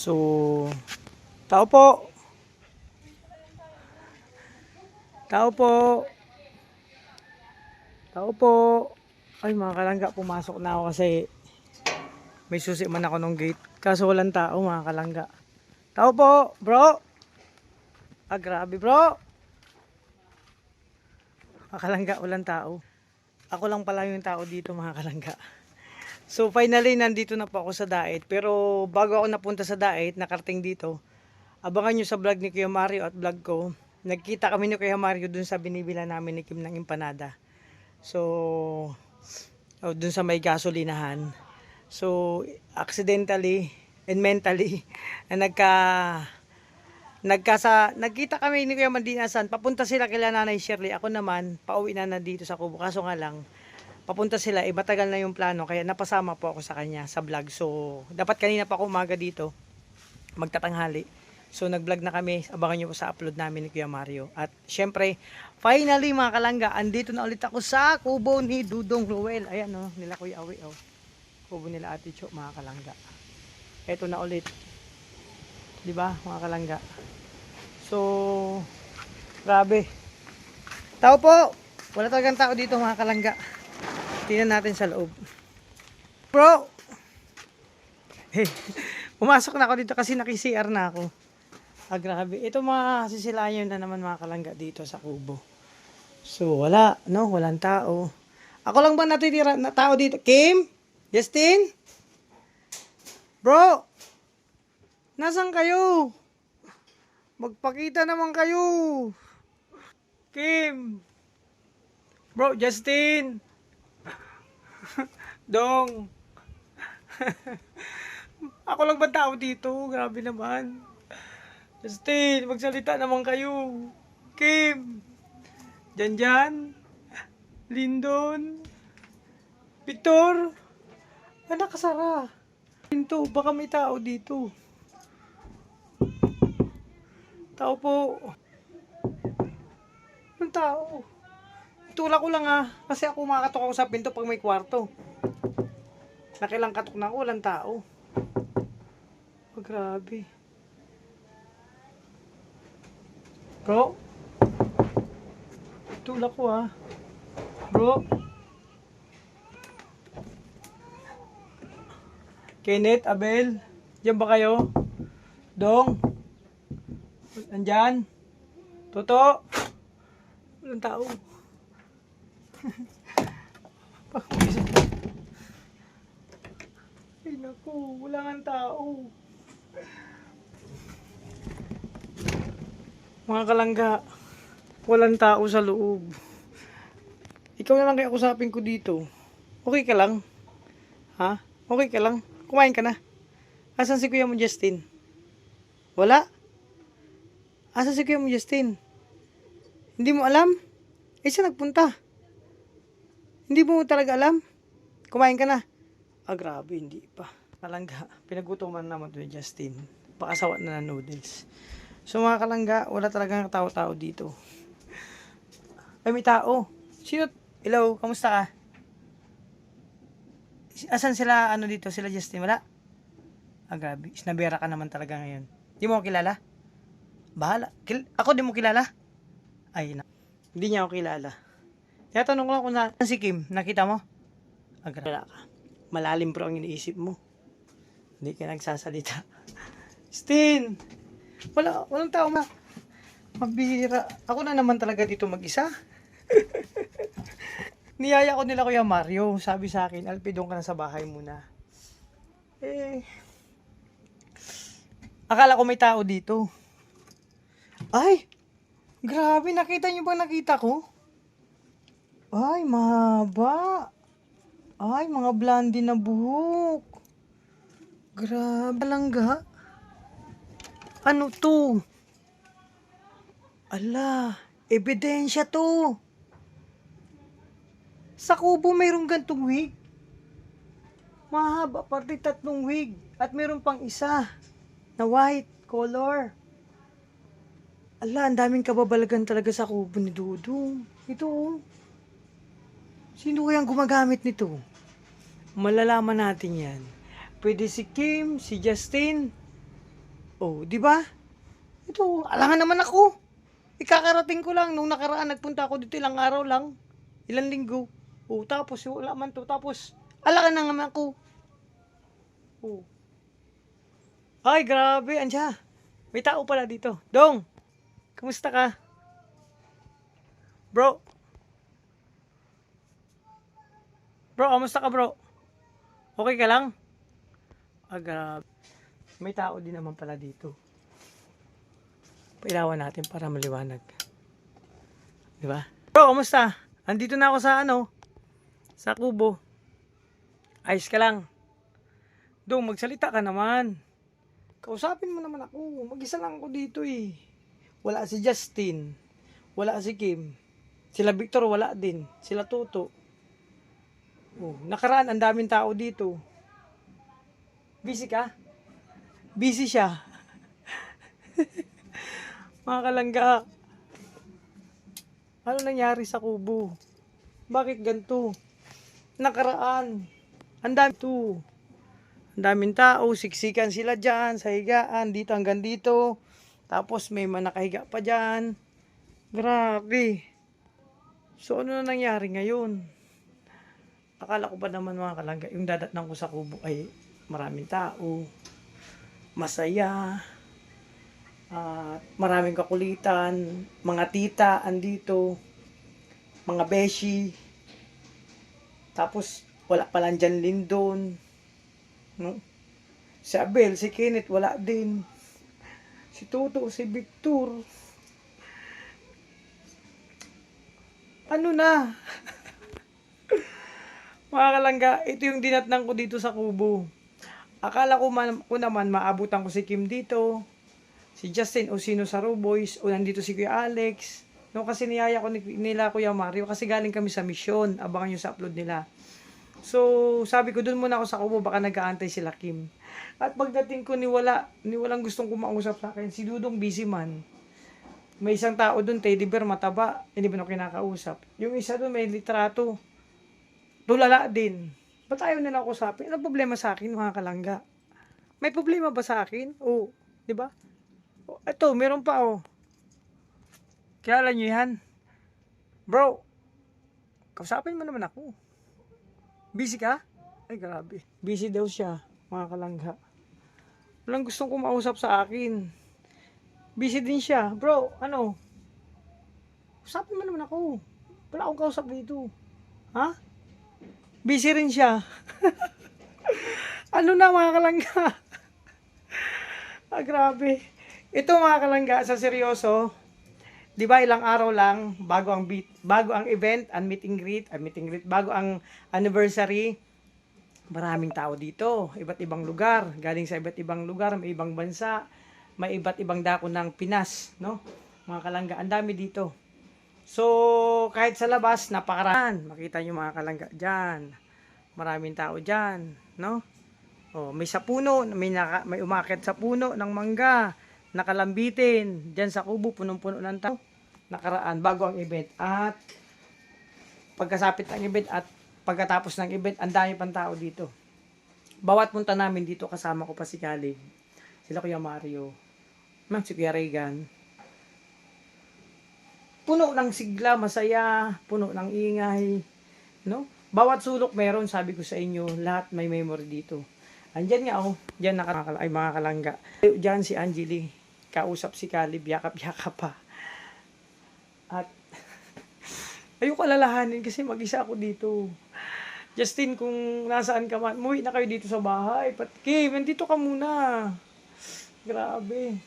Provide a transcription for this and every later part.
So, tao po. Tao po. Tao po. Ay mga kalangga, pumasok na ako kasi may susi man ako ng gate. Kaso walang tao mga kalangga. Tao po, bro. Ah, grabe bro. Mga kalangga, walang tao. Ako lang pala yung tao dito mga kalangga. So finally, nandito na po ako sa Daet. Pero bago ako napunta sa Daet, nakarating dito. Abangan nyo sa vlog ni Kuya Mario at vlog ko. Nagkita kami ni Kuya Mario dun sa binibila namin ni Kim ng empanada. So, dun sa may gasolinahan. So, accidentally and mentally, nagkita kami ni Kuya Mandinasan. Papunta sila kila Nanay Shirley. Ako naman, pauwi na dito sa Kubo. Kaso nga lang, papunta sila, matagal na yung plano. Kaya napasama po ako sa kanya sa vlog. So, dapat kanina pa ako umaga dito, magtatanghali. So nag-vlog na kami, abangan nyo po sa upload namin ni Kuya Mario. At syempre, finally mga kalangga, andito na ulit ako sa kubo ni Dudong Ruel. Ayan o, nila Kuya Awi o. Kubo nila Ate Cho mga kalangga. Eto na ulit. Diba mga kalangga? So, grabe. Tao po! Wala talagang tao dito mga kalangga. Tingnan natin sa loob. Bro! Hey, pumasok na ako dito kasi naki-CR na ako. Ah, grabe. Ito mga sisilayan na naman mga kalangga dito sa kubo. So, wala. No? Walang tao. Ako lang ba natitira na tao dito? Kim? Justin? Bro? Nasaan kayo? Magpakita naman kayo. Kim? Bro, Justin? Dong? Ako lang ba tao dito? Grabe naman. Justin, magsalita naman kayo. Kim, Janjan, Lindon, Victor, nakasara. Pinto, baka may tao dito. Tao po. Ang tao. Tulak ko lang kasi ako makakatok ako sa pinto pag may kwarto. Nakilang katok na ako, walang tao. Oh, grabe. Bro, tulak ko Bro. Kenneth, Abel, diyan ba kayo? Dong, andyan? Toto, walang tao. Ay naku, wala nga tao. Mga kalangga, walang tao sa loob. Ikaw na lang kaya usapin ko dito. Okay ka lang? Ha? Okay ka lang? Kumain ka na? Asan si Kuya mo Justin? Wala? Asan si Kuya mo Justin? Hindi mo alam? Saan nagpunta? Hindi mo talaga alam? Kumain ka na? Ah, grabe, hindi pa. Kalangga, pinagutuman naman to ni Justin. Pakasawa na ng noodles. So mga kalangga, wala talagang tao-tao dito. Ay, may tao. Sino? Hello, kamusta ka? Asan sila, dito? Sila Justin, wala? Ah, grabe. Snabera ka naman talaga ngayon. Di mo ako kilala? Bahala. Ako di mo kilala? Ay, hindi niya ako kilala. Kaya tanong ko lang kung si Kim, nakita mo? Ah, grabe ka. Malalim bro ang iniisip mo. Hindi ka nagsasalita. Justin! Walang tao mabihira. Ako na naman talaga dito mag-isa. Niyaya ko nila Kuya Mario. Sabi sa akin, Alpi, doon ka na sa bahay muna. Akala ko may tao dito. Ay! Grabe, nakita niyo ba nakita ko? Ay, mahaba. Ay, mga blondie na buhok. Grabe langga. Ano to? Ala, ebidensya to. Sa kubo mayroong gantong wig. Mahaba, pati 3 wig. At mayroon pang isa na white color. Ala, ang daming kababalagan talaga sa kubo ni Dudong. Ito Sino kayang gumagamit nito? Malalaman natin yan. Pwede si Kim, si Justin, Oh, di ba? Ito, alangan naman ako. Ikakarating ko lang. Nung nakaraan, nagpunta ako dito ilang araw lang. Ilang linggo. Oh, tapos wala man to. Tapos, alangan na naman ako. Oh. Ay, grabe. Andiya. May tao pala dito. Dong, kamusta ka? Bro. Bro, kamusta ka bro? Okay ka lang? Ah, grabe. May tao din naman pala dito. Pailawan natin para maliwanag. Di ba? Bro, kamusta? Andito na ako sa sa kubo. Ayos ka lang. Dong, magsalita ka naman. Kausapin mo naman ako. Mag-isa lang ako dito eh. Wala si Justin. Wala si Kim. Sila Victor wala din. Sila Toto. Oh, nakaraan ang daming tao dito. Busy ka? Busy siya. Mga kalangga. Ano nangyari sa kubo? Bakit ganito? Nakaraan. Ang dami to. Ang daming tao. Siksikan sila dyan. Sa higaan. Dito hanggang dito. Tapos may nakahiga pa dyan. Grabe. So ano na nangyari ngayon? Akala ko ba naman mga kalangga, yung dadatnan ko sa kubo ay maraming tao. Masaya. Maraming kakulitan, mga tita andito, mga beshi. Tapos wala pa lang dyan Lindon, no? Si Abel, si Kenneth wala din. Si Toto, si Victor. Ano na? Mga kalangga, ito yung dinatnan ko dito sa kubo. Akala ko naman maabutan ko si Kim dito, si Justin o sino sa Roboys, o nandito si Kuya Alex. No, kasi niyaya ko nila Kuya Mario kasi galing kami sa misyon. Abangan nyo sa upload nila. So, sabi ko doon muna ako sa kubo, baka nag-aantay sila Kim. At pagdating ko walang gustong kumausap sa akin. Si Dudong busy man. May isang tao doon, teddy bear, mataba. Hindi ba na kinakausap? Yung isa doon may litrato. Tulala din. Ba't ayaw nila ako usapin? Ano problema sa akin, mga kalangga? May problema ba sa akin? Oo. Di ba? Ito, meron pa oh. Kilala nyo yan? Bro, kausapin mo naman ako. Busy ka? Ay, grabe. Busy daw siya, mga kalangga. Walang gustong kumausap sa akin. Busy din siya. Bro, usapin mo naman ako. Wala akong kausap dito. Ha? Busy rin siya. Ano na mga kalangga? Grabe. Ito mga kalangga, sa seryoso, di ba ilang araw lang bago ang event, ang meet and greet, bago ang anniversary, maraming tao dito, iba't ibang lugar, galing sa iba't ibang lugar, may ibang bansa, may iba't ibang dako ng Pinas, no? Mga kalangga, ang dami dito. So, kahit sa labas, napakaraan. Makita nyo mga kalangga dyan. Maraming tao dyan, no? Oh, may sa puno, may umakyat sa puno ng mangga, nakalambitin. Dyan sa kubo, punong-puno ng tao. Nakaraan, bago ang event. At pagkasapit ng event at pagkatapos ng event, ang dami pang tao dito. Bawat punta namin dito, kasama ko pa si Caleb, sila Kuya Mario, si Kuya Regan. Puno ng sigla, masaya, puno ng ingay, no? Bawat sulok meron, sabi ko sa inyo, lahat may memory dito. Andyan nga diyan ay mga kalangga. Diyan si Angeli, kausap si Caleb, yakap-yakap pa. At ayoko alalahanin kasi mag-isa ako dito. Justin, kung nasaan ka man, umuwi na kayo dito sa bahay. Kim, nandito ka muna. Grabe.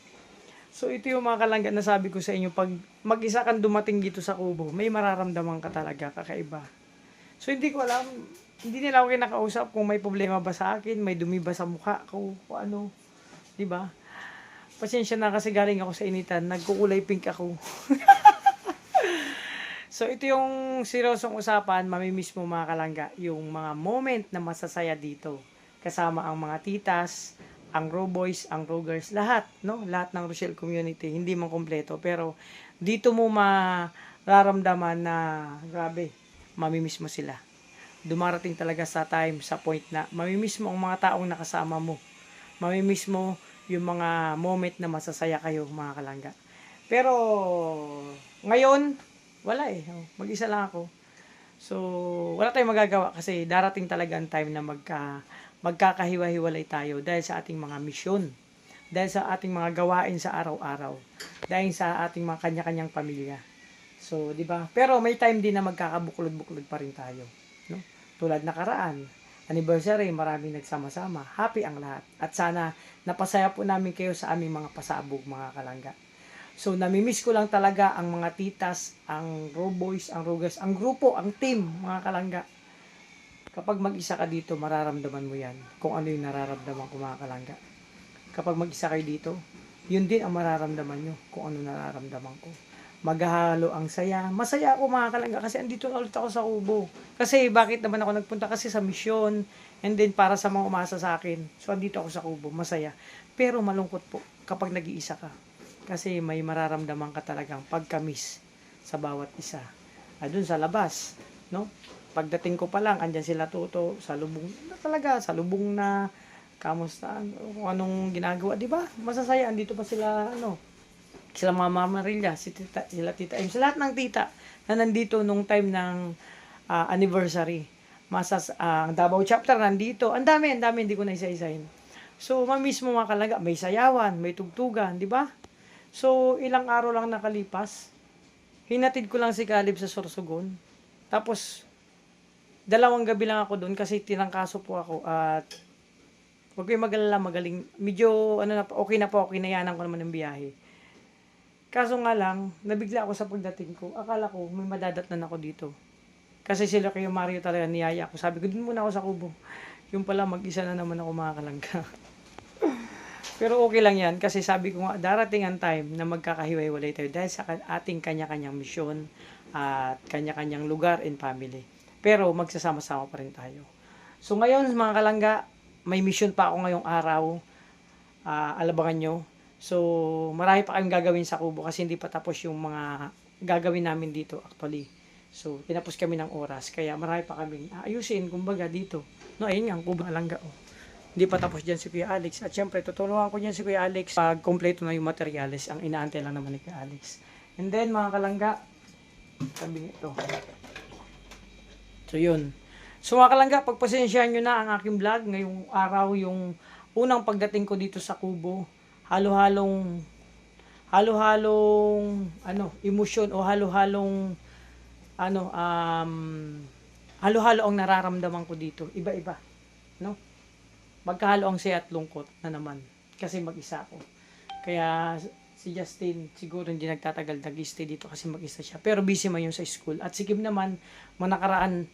So ito yung mga kalangga na sabi ko sa inyo, pag mag-isa kang dumating dito sa kubo, may mararamdaman ka talaga, kakaiba. So hindi ko alam, hindi nila ako kinakausap kung may problema ba sa akin, may dumi ba sa mukha ko, o ano, di ba? Pasensya na kasi galing ako sa initan, nagkukulay pink ako. So ito yung seryosong usapan, mamimiss mo mga kalangga, yung mga moment na masasaya dito. Kasama ang mga titas, ang Roboys, ang Rogers, lahat, no? Lahat ng Rochelle community, hindi man kompleto, pero dito mo mararamdaman na grabe, mamimiss mo sila. Dumarating talaga sa time, sa point na mamimiss mo ang mga taong nakasama mo. Mamimiss mo yung mga moment na masasaya kayo mga kalangga. Pero ngayon, wala eh. Mag-isa lang ako. So, wala tayong magagawa kasi darating talaga ang time na magkakahiwa-hiwalay tayo dahil sa ating mga misyon, dahil sa ating mga gawain sa araw-araw, dahil sa ating mga kanya-kanyang pamilya. So, di ba? Pero may time din na magkakabuklod-buklod pa rin tayo, no? Tulad nakaraan, anniversary, maraming nagsama-sama. Happy ang lahat. At sana napasaya po namin kayo sa aming mga pasabog, mga kalangga. So, namimiss ko lang talaga ang mga titas, ang raw boys, ang rugas, ang grupo, ang team, mga kalangga. Kapag mag-isa ka dito, mararamdaman mo yan kung ano yung nararamdaman ko, mga kalangga. Kapag mag-isa kayo dito, yun din ang mararamdaman nyo kung ano nararamdaman ko. Maghahalo ang saya. Masaya ako, mga kalangga, kasi andito na ulit ako sa Kubo. Kasi bakit naman ako nagpunta? Kasi sa misyon, and then para sa mga umasa sa akin. So, andito ako sa Kubo, masaya. Pero malungkot po kapag nag-iisa ka. Kasi may mararamdaman ka talagang pagka-miss sa bawat isa. Doon sa labas, no? Pagdating ko pa lang, andyan sila Toto, sa lubong na talaga, sa lubong na kamusta, kung anong ginagawa, di ba? Masasaya, andito pa sila, sila Mama Maria, sila Tita Im, sa lahat ng tita na nandito nung time ng anniversary. Ang Davao chapter nandito, ang dami, hindi ko na isa-isahin. So, mamiss mo mga kalangga, may sayawan, may tugtugan, di ba? So, ilang araw lang nakalipas, hinatid ko lang si Caleb sa Sorsogon. Tapos, 2 gabi lang ako doon kasi tinangkaso po ako at huwag kayong mag-alala, magaling. Medyo, okay na po, kinayanan ko naman ng biyahe. Kaso nga lang, nabigla ako sa pagdating ko. Akala ko, may madadatnan ako dito. Kasi sila kayo Mario talaga niyaya ako. Sabi ko, dun muna ako sa Kubo. Yung pala, mag-isa na naman ako, mga kalangga. Pero okay lang yan kasi sabi ko nga darating ang time na magkakahiwa-hiwalay tayo dahil sa ating kanya-kanyang misyon at kanya-kanyang lugar and family. Pero magsasama-sama pa rin tayo. So ngayon mga kalangga, may mission pa ako ngayong araw. Alabangan nyo. So marami pa kayong gagawin sa Kubo kasi hindi pa tapos yung mga gagawin namin dito actually. So tinapos kami ng oras kaya marami pa kaming ayusin kumbaga dito. No, ayun nga ang Kubo Kalangga. Hindi pa tapos dyan si Kuya Alex. At syempre, tutulungan ko dyan si Kuya Alex pag kompleto na yung materials. Ang inaantay lang naman ni Kuya Alex. And then, mga kalangga, sabi ito. So, yun. So, mga kalangga, pagpasensyahan nyo na ang aking vlog. Ngayong araw, yung unang pagdating ko dito sa Kubo. Halo-halong emosyon o halo-halong halo-halo ang nararamdaman ko dito. Iba-iba. No? Magkahalo ang saya at lungkot na naman kasi mag-isa ako. Kaya si Justin siguro hindi nagtatagal nag-stay dito kasi mag-isa siya. Pero busy man yun sa school. At si Kim naman, manakaraan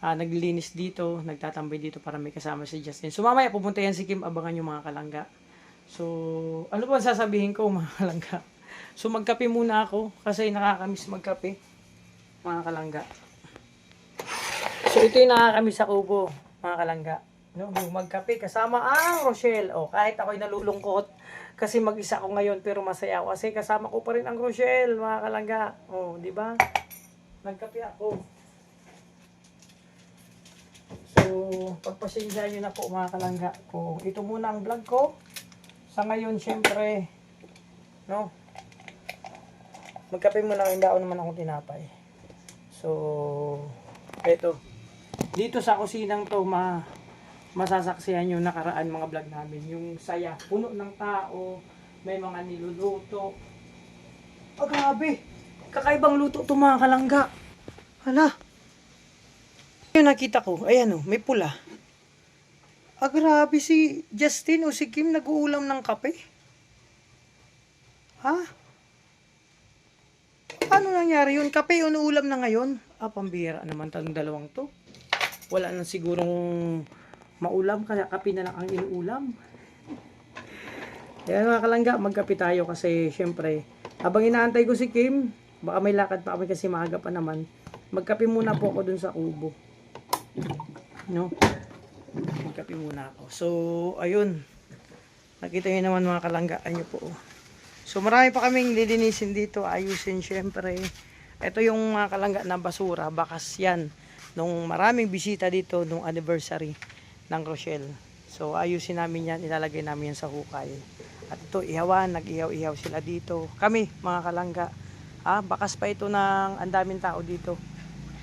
naglilinis dito, nagtatambay dito para may kasama si Justin. So mamaya pupunta yan si Kim, abangan yung mga kalangga. So ano ba sasabihin ko mga kalangga? So magkape muna ako kasi nakakamiss magkape mga kalangga. So ito yung nakakamiss sa Kubo mga kalangga. No, magkape kasama ang Rochelle. Kahit ako'y nalulungkot kasi mag-isa ako ngayon pero masaya ako kasi kasama ko pa rin ang Rochelle, mga kalangga. Di ba? Nagkape ako. So, pagpasensyahan niyo na po mga kalangga kung ito muna ang vlog ko. Sa ngayon, syempre, no? Magkape muna, hindi ako naman akong tinapay. So, eto. Dito sa kusinang to, masasaksihan yung nakaraan mga vlog namin. Yung saya, puno ng tao, may mga niluluto. Grabe! Kakaibang luto to mga kalangga. Hala! Yung nakita ko, ayan may pula. Grabe si Justin o si Kim nag-uulam ng kape. Ha? Ano nangyari yun? Kape yun ulam na ngayon? Pambira naman talang dalawang to. Wala nang sigurong maulam kasi kape na lang ang inuulam. Kaya mga kalangga, magkape tayo kasi syempre, habang inaantay ko si Kim, baka may lakad pa kami kasi maaga pa naman. Magkape muna po ako dun sa Kubo. No? Magkape muna ako. So, ayun. Nakita nyo naman mga kalangga, nyo po. So, marami pa kaming lilinisin dito, ayusin syempre. Ito yung mga kalangga na basura, bakas yan. Nung maraming bisita dito, nung anniversary ng Rochelle. So, ayusin namin yan, ilalagay namin yan sa hukay. At ito, ihawan, nag-ihaw-ihaw sila dito. Kami, mga kalangga. Bakas pa ito ng ang daming tao dito.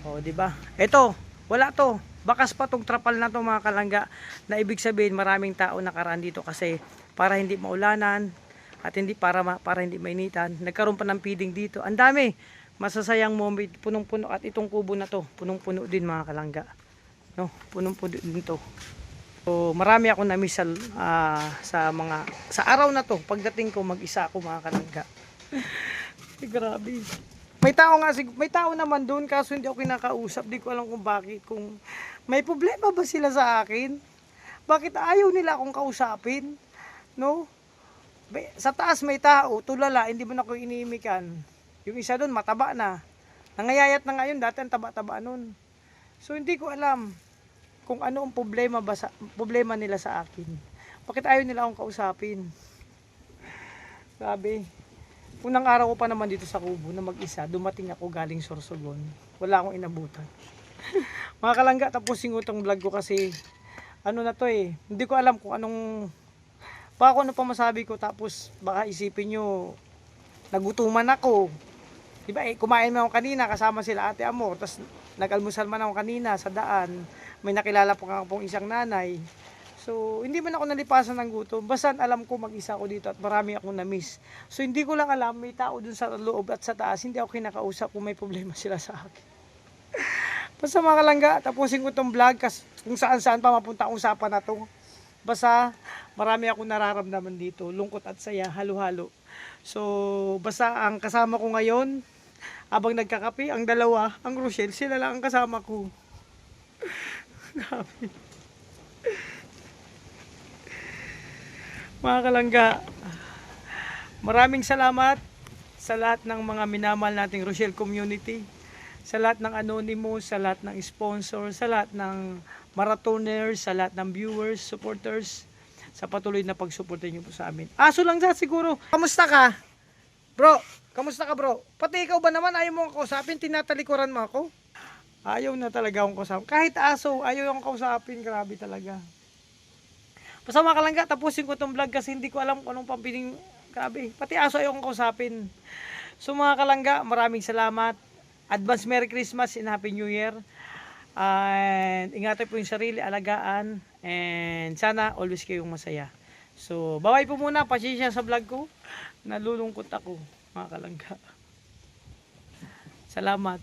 O, di ba? Ito, wala to. Bakas pa tong trapal na to, mga kalangga. Na ibig sabihin, maraming tao nakaraan dito kasi para hindi maulanan at hindi para hindi mainitan. Nagkaroon pa ng feeding dito. Ang dami. Masasayang moment, punong-puno, at itong kubo na to, punong-puno din, mga kalangga. No, punong-puno din to. So, marami ako na-miss sa araw na to. Pagdating ko, mag-isa ako, mga kalangga. Grabe. May tao naman doon kaso hindi ako kinakausap. Di ko alam kung bakit. Kung may problema ba sila sa akin? Bakit ayaw nila akong kausapin? No? Sa taas may tao, tulala, hindi mo na ako iniimikan. Yung isa doon, mataba na. Nangayayat na ngayon, dati ang taba-taba noon. So, hindi ko alam kung ano ang problema nila sa akin. Bakit ayaw nila akong kausapin? Sabi, unang araw ko pa naman dito sa kubo na mag-isa, dumating ako galing Sorsogon. Wala akong inabutan. Mga kalangga, tapusin ko itong vlog ko kasi ano na to hindi ko alam kung anong baka ano pa masabi ko, tapos baka isipin nyo nagutuman ako. Diba kumain mo ako kanina kasama sila Ate Amor, tapos nag-almusal man ako kanina sa daan. May nakilala po pong isang nanay. So, hindi man ako nalipasan ng gutom. Basta alam ko mag-isa ako dito at marami akong na-miss. So, hindi ko lang alam, may tao dun sa loob at sa taas. Hindi ako kinakausap kung may problema sila sa akin. Basta mga kalangga, tapusin ko itong vlog kasi kung saan-saan pa mapunta ang usapan na to. Basta marami akong nararamdaman dito. Lungkot at saya, halo-halo. So, basta ang kasama ko ngayon, habang nagkakape, ang dalawa, ang Rochelle, sila lang ang kasama ko. Grabe. Mga kalangga, maraming salamat sa lahat ng mga minamahal nating Rochelle community, sa lahat ng anonymous, sa lahat ng sponsor, sa lahat ng marathoners, sa lahat ng viewers, supporters, sa patuloy na pagsuporta niyo po sa amin. Aso lang dyan siguro. Kamusta ka? Bro, kamusta ka bro? Pati ikaw ba naman ayaw mo akong kausapin, tinatalikuran mo ako? Ayaw na talaga akong kausapin. Kahit aso, ayaw akong kausapin, grabe talaga. Basta mga kalangga, tapusin ko itong vlog kasi hindi ko alam kung anong pampiling. Grabe, pati aso ayaw kong kausapin. So mga kalangga, maraming salamat. Advance Merry Christmas and Happy New Year. And ingatan po yung sarili, alagaan. And sana always kayong masaya. So, bye-bye po muna. Pasensya sa vlog ko. Nalulungkot ako, mga kalangga. Salamat.